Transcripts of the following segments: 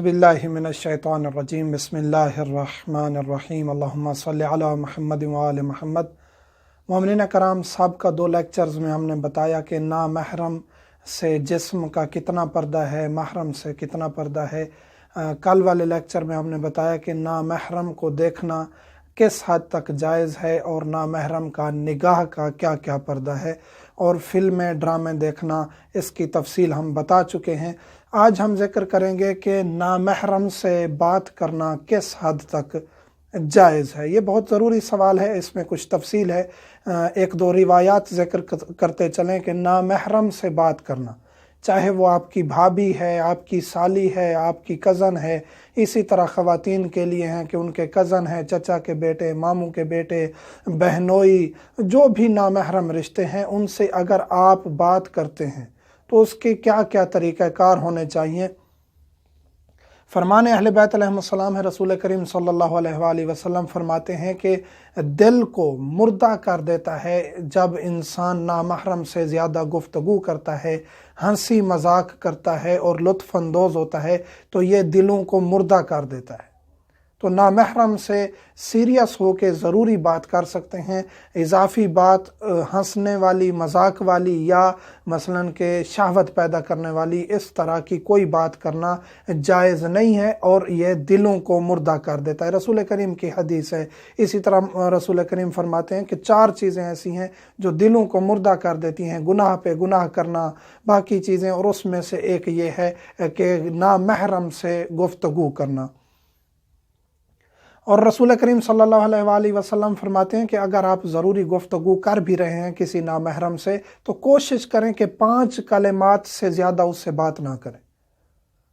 अऊज़ु बिल्लाहि मिनश्शैतानिर्रजीम बिस्मिल्लाहिर्रहमानिर्रहीम अल्लाहुम्मा सल्लि अला मुहम्मद व आले मुहम्मद। मोमिनीन कराम, सबका 2 लेक्चर्स में हमने बताया कि ना महरम से जिस्म का कितना पर्दा है, महरम से कितना पर्दा है। कल वाले लेक्चर में हमने बताया कि ना महरम को देखना किस हद तक जायज़ है और ना महरम का निगाह का क्या क्या पर्दा है, और फिल्में ड्रामे देखना, इसकी तफसील हम बता चुके हैं। आज हम जिक्र करेंगे कि नामहरम से बात करना किस हद तक जायज़ है। ये बहुत ज़रूरी सवाल है, इसमें कुछ तफसील है। एक दो रिवायात जिक्र करते चलें कि नामहरम से बात करना, चाहे वो आपकी भाभी है, आपकी साली है, आपकी कज़न है, इसी तरह ख़वातीन के लिए हैं कि उनके कज़न हैं, चचा के बेटे, मामू के बेटे, बहनोई, जो भी नामहरम रिश्ते हैं, उनसे अगर आप बात करते हैं तो उसके क्या क्या तरीक़ाकार होने चाहिए। फरमान अहले बैत अलैहिस्सलाम है, रसूल करीम सल्लल्लाहु अलैहि वसल्लम फरमाते हैं कि दिल को मुर्दा कर देता है जब इंसान नामहरम से ज़्यादा गुफ्तगू करता है, हंसी मजाक करता है और लुत्फ़ अंदोज़ होता है, तो ये दिलों को मुर्दा कर देता है। तो नामहरम से सीरियस हो के ज़रूरी बात कर सकते हैं। इजाफ़ी बात, हंसने वाली, मजाक वाली या मसलन के शहवत पैदा करने वाली, इस तरह की कोई बात करना जायज़ नहीं है और ये दिलों को मुर्दा कर देता है। रसूल करीम की हदीस है। इसी तरह रसूल करीम फरमाते हैं कि 4 चीज़ें ऐसी हैं जो दिलों को मुर्दा कर देती हैं, गुनाह पे गुनाह करना, बाकी चीज़ें, और उसमें से एक ये है कि नामहरम से गुफ्तगू करना। और रसूल करीम सल्लल्लाहु अलैहि वसल्लम फरमाते हैं कि अगर आप ज़रूरी गुफ्तगू कर भी रहे हैं किसी नामहरम से, तो कोशिश करें कि 5 कलिमात से ज़्यादा उससे बात ना करें।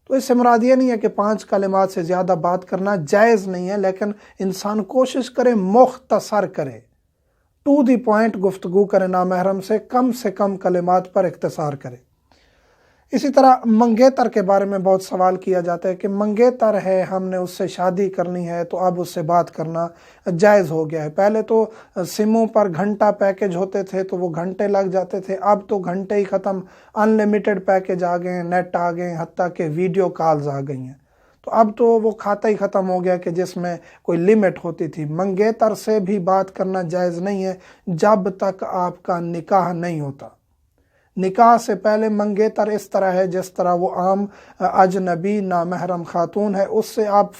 तो इससे मुराद ये नहीं है कि 5 कलिमात से ज़्यादा बात करना जायज़ नहीं है, लेकिन इंसान कोशिश करे मुख्तसर करे, टू दी पॉइंट गुफ्तगू करे, नामहरम से कम कलिमात पर इख्तिसार करे। इसी तरह मंगेतर के बारे में बहुत सवाल किया जाता है कि मंगेतर है, हमने उससे शादी करनी है, तो अब उससे बात करना जायज़ हो गया है। पहले तो सिमों पर घंटा पैकेज होते थे तो वो घंटे लग जाते थे, अब तो घंटे ही ख़त्म, अनलिमिटेड पैकेज आ गए हैं, नेट आ गए हैं, हत्ता के वीडियो कॉल्स आ गई हैं। तो अब तो वो खाता ही ख़त्म हो गया कि जिसमें कोई लिमिट होती थी। मंगेतर से भी बात करना जायज़ नहीं है जब तक आपका निकाह नहीं होता। निकाह से पहले मंगेतर इस तरह है जिस तरह वो आम अजनबी नामहरम खातून है, उससे आप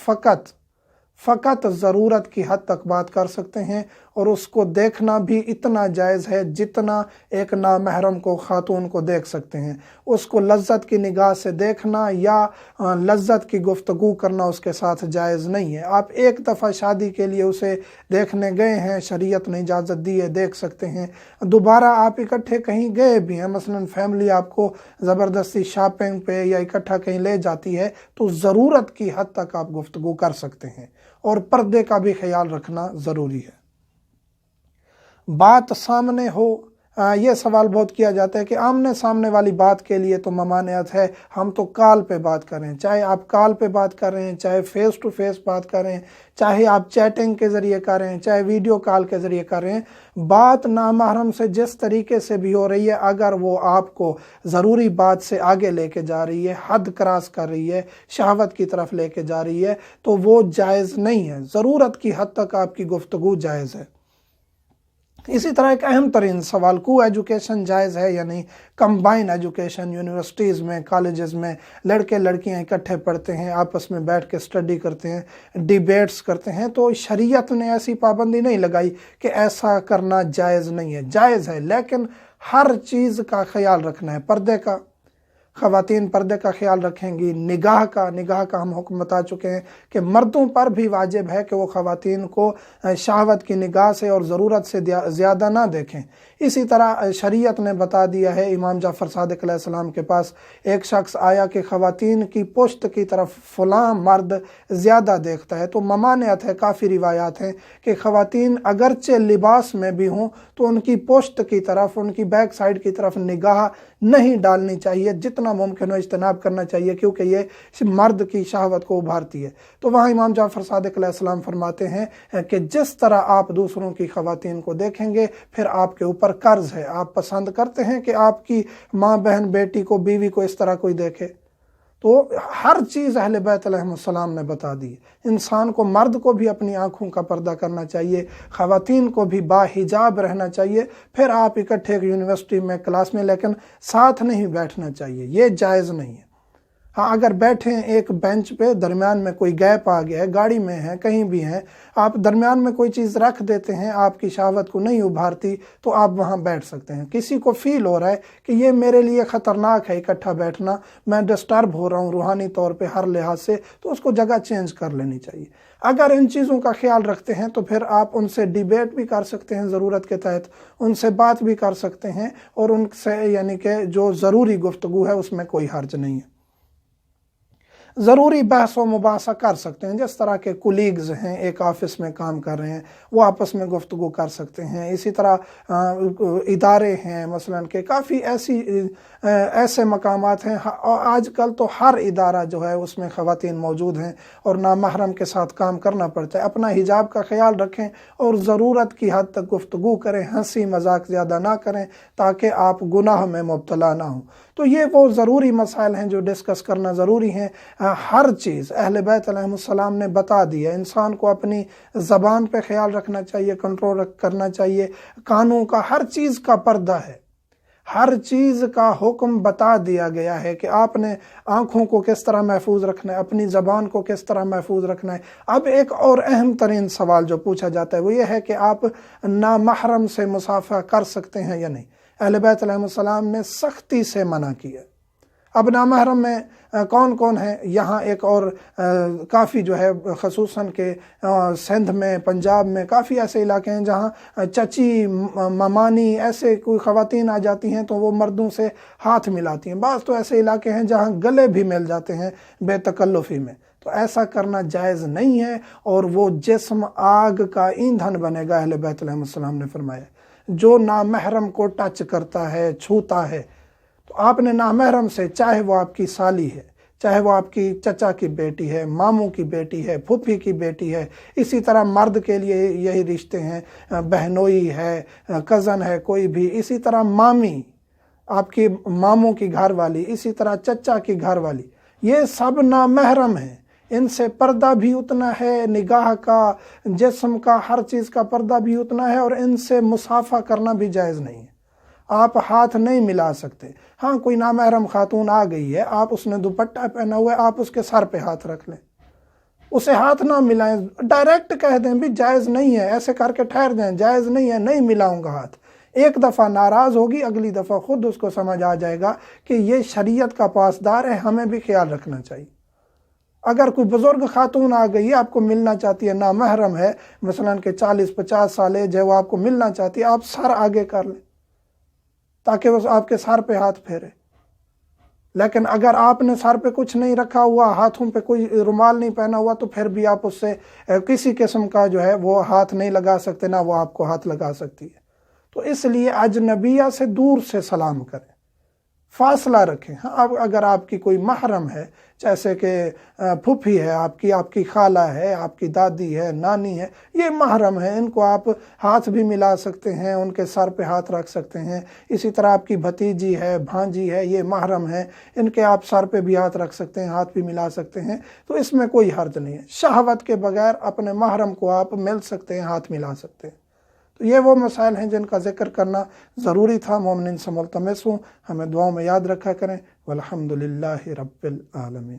फ़कत ज़रूरत की हद तक बात कर सकते हैं, और उसको देखना भी इतना जायज़ है जितना एक नामहरम को खातून को देख सकते हैं। उसको लज्जत की निगाह से देखना या लज्जत की गुफ्तगू करना उसके साथ जायज़ नहीं है। आप एक दफ़ा शादी के लिए उसे देखने गए हैं, शरीयत ने इजाज़त दी है, देख सकते हैं। दोबारा आप इकट्ठे कहीं गए भी हैं, मसलन फैमिली आपको ज़बरदस्ती शॉपिंग पे या इकट्ठा कहीं ले जाती है, तो ज़रूरत की हद तक आप गुफ्तगू कर सकते हैं, और पर्दे का भी ख्याल रखना ज़रूरी है। बात सामने हो, ये सवाल बहुत किया जाता है कि आमने सामने वाली बात के लिए तो ममानियत है, हम तो कॉल पे बात करें। चाहे आप कॉल पे बात कर रहे हैं, चाहे फेस टू फेस बात कर रहे हैं, चाहे आप चैटिंग के ज़रिए कर रहे हैं, चाहे वीडियो कॉल के ज़रिए कर रहे हैं, बात नामहरम से जिस तरीके से भी हो रही है, अगर वो आपको ज़रूरी बात से आगे लेके जा रही है, हद क्रॉस कर रही है, शहवत की तरफ लेके जा रही है, तो वो जायज़ नहीं है। ज़रूरत की हद तक आपकी गुफ्तगू जायज़ है। इसी तरह एक अहम तरीन सवाल, को एजुकेशन जायज़ है या नहीं। कंबाइन एजुकेशन, यूनिवर्सिटीज़ में, कॉलेजेस में लड़के लड़कियां इकट्ठे पढ़ते हैं, आपस में बैठ के स्टडी करते हैं, डिबेट्स करते हैं, तो शरीयत ने ऐसी पाबंदी नहीं लगाई कि ऐसा करना जायज़ नहीं है। जायज़ है, लेकिन हर चीज़ का ख्याल रखना है। पर्दे का, ख़वातीन पर्दे का ख्याल रखेंगी। निगाह का हम हुक्म बता चुके हैं कि मर्दों पर भी वाजिब है कि वो ख़वातीन को शहवत की निगाह से और ज़रूरत से ज़्यादा ना देखें। इसी तरह शरीयत ने बता दिया है, इमाम जाफ़र सादिक़ अलैहिस्सलाम के पास एक शख्स आया कि ख़वातीन की पुश्त की तरफ फ़लाँ मर्द ज़्यादा देखता है, तो ममानियत है, काफ़ी रिवायात हैं कि ख़वातीन अगरचे लिबास में भी हों तो उनकी पुश्त की तरफ, उनकी बैक साइड की तरफ निगाह नहीं डालनी चाहिए, जितना मुमकिन हो इज्तनाब करना चाहिए, क्योंकि ये मर्द की शहवत को उभारती है। तो वहाँ इमाम जाफ़र सादिक़ अलैहिस्सलाम फरमाते हैं कि जिस तरह आप दूसरों की ख़वातीन को देखेंगे, फिर आपके ऊपर कर्ज है। आप पसंद करते हैं कि आपकी माँ, बहन, बेटी को, बीवी को इस तरह कोई देखे? تو ہر چیز اہل بیت علیہم السلام نے بتا دی۔ انسان کو، مرد کو بھی اپنی آنکھوں کا پردہ کرنا چاہیے، خواتین کو بھی باحجاب رہنا چاہیے، پھر آپ اکٹھے ایک یونیورسٹی میں کلاس میں، لیکن ساتھ نہیں بیٹھنا چاہیے، یہ جائز نہیں ہے۔ ہاں اگر بیٹھیں ایک بینچ پہ، درمیان میں کوئی گیپ آ گیا ہے، گاڑی میں ہیں، کہیں بھی ہیں، آپ درمیان میں کوئی چیز رکھ دیتے ہیں، آپ کی شہوت کو نہیں ابھارتی، تو آپ وہاں بیٹھ سکتے ہیں۔ کسی کو فیل ہو رہا ہے کہ یہ میرے لیے خطرناک ہے اکٹھا بیٹھنا، میں ڈسٹرب ہو رہا ہوں روحانی طور پہ ہر لحاظ سے، تو اس کو جگہ چینج کر لینی چاہیے۔ اگر ان چیزوں کا خیال رکھتے ہیں تو پھر آپ ان سے ڈیبیٹ بھی کر سکتے ہیں، ضرورت کے تحت ان سے بات بھی کر سکتے ہیں، اور ان سے یعنی کہ جو ضروری گفتگو ہے اس میں کوئی حرج نہیں ہے۔ ضروری بحث و مباحثہ کر سکتے ہیں، جس طرح کے کولیگز ہیں، ایک آفس میں کام کر رہے ہیں، وہ آپس میں گفتگو کر سکتے ہیں۔ اسی طرح ادارے ہیں مثلا کہ کافی ایسے مقامات ہیں، آج کل تو ہر ادارہ جو ہے اس میں خواتین موجود ہیں، اور نامحرم کے ساتھ کام کرنا پڑتا ہے۔ اپنا حجاب کا خیال رکھیں اور ضرورت کی حد تک گفتگو کریں، ہنسی مذاق زیادہ نہ کریں، تاکہ آپ گناہ میں مبتلا نہ ہوں۔ تو یہ وہ ضروری مسائل ہیں جو ڈسکس کرنا ضروری ہیں۔ ہر چیز اہل بیت علیہ السلام نے بتا دی ہے۔ انسان کو اپنی زبان پہ خیال رکھنا چاہیے، کنٹرول کرنا چاہیے، کانوں کا، ہر چیز کا پردہ ہے، ہر چیز کا حکم بتا دیا گیا ہے کہ آپ نے آنکھوں کو کس طرح محفوظ رکھنا ہے، اپنی زبان کو کس طرح محفوظ رکھنا ہے۔ اب ایک اور اہم ترین سوال جو پوچھا جاتا ہے وہ یہ ہے کہ آپ نامحرم سے مصافحہ کر سکتے ہیں یا نہیں۔ اہل بیت علیہ السلام نے سختی سے منع کیا۔ اب نامحرم میں کون کون ہے؟ یہاں ایک اور کافی جو ہے خصوصاً کہ سندھ میں، پنجاب میں کافی ایسے علاقے ہیں جہاں چچی، ممانی ایسے کوئی خواتین آ جاتی ہیں تو وہ مردوں سے ہاتھ ملاتی ہیں۔ بعض تو ایسے علاقے ہیں جہاں گلے بھی مل جاتے ہیں بے تکلفی میں۔ تو ایسا کرنا جائز نہیں ہے، اور وہ جسم آگ کا ایندھن بنے گا، اہل بیت علیہ السلام نے فرمایا۔ جو نامحرم کو ٹچ کرتا ہے، چھوتا ہے، تو آپ نے نامحرم سے، چاہے وہ آپ کی سالی ہے، چاہے وہ آپ کی چچا کی بیٹی ہے، ماموں کی بیٹی ہے، پھوپھی کی بیٹی ہے، اسی طرح مرد کے لیے یہی رشتے ہیں، بہنوئی ہے، کزن ہے کوئی بھی، اسی طرح مامی، آپ کی ماموں کی گھر والی، اسی طرح چچا کی گھر والی، یہ سب نامحرم ہیں۔ ان سے پردہ بھی اتنا ہے، نگاہ کا، جسم کا، ہر چیز کا پردہ بھی اتنا ہے، اور ان سے مصافحہ کرنا بھی جائز نہیں ہے۔ آپ ہاتھ نہیں ملا سکتے۔ ہاں کوئی نامحرم خاتون آ گئی ہے، آپ اس نے دوپٹہ پہنا ہوا ہے، آپ اس کے سر پہ ہاتھ رکھ لیں، اسے ہاتھ نہ ملائیں، ڈائریکٹ کہہ دیں بھی جائز نہیں ہے، ایسے کر کے ٹھہر جائیں، جائز نہیں ہے، نہیں ملاؤں گا ہاتھ۔ ایک دفعہ ناراض ہوگی، اگلی دفعہ خود اس کو سمجھ آ جائے گا کہ یہ شریعت کا پاسدار ہے، ہمیں بھی خیال رکھنا چاہیے۔ اگر کوئی بزرگ خاتون آ گئی ہے، آپ کو ملنا چاہتی ہے، نامحرم ہے، مثلاً کہ 40-50 سال ایج ہے، وہ آپ کو ملنا چاہتی ہے، آپ سر آگے کر لیں تاکہ وہ آپ کے سر پہ ہاتھ پھیرے۔ لیکن اگر آپ نے سر پہ کچھ نہیں رکھا ہوا، ہاتھوں پہ کوئی رومال نہیں پہنا ہوا، تو پھر بھی آپ اس سے کسی قسم کا جو ہے وہ ہاتھ نہیں لگا سکتے، نہ وہ آپ کو ہاتھ لگا سکتی ہے۔ تو اس لیے اجنبیہ سے دور سے سلام کریں، فاصلہ رکھیں۔ ہاں اگر آپ کی کوئی محرم ہے، جیسے کہ پھوپھی ہے آپ کی خالہ ہے، آپ کی دادی ہے، نانی ہے، یہ محرم ہے، ان کو آپ ہاتھ بھی ملا سکتے ہیں، ان کے سر پہ ہاتھ رکھ سکتے ہیں۔ اسی طرح آپ کی بھتیجی ہے، بھانجی ہے، یہ محرم ہے، ان کے آپ سر پہ بھی ہاتھ رکھ سکتے ہیں، ہاتھ بھی ملا سکتے ہیں، تو اس میں کوئی حرج نہیں ہے۔ شہوت کے بغیر اپنے محرم کو آپ مل سکتے ہیں، ہاتھ ملا سکتے ہیں۔ تو یہ وہ مسائل ہیں جن کا ذکر کرنا ضروری تھا۔ مومنین سے ملتمس ہوں ہمیں دعاؤں میں یاد رکھا کریں۔ والحمدللہ رب العالمین۔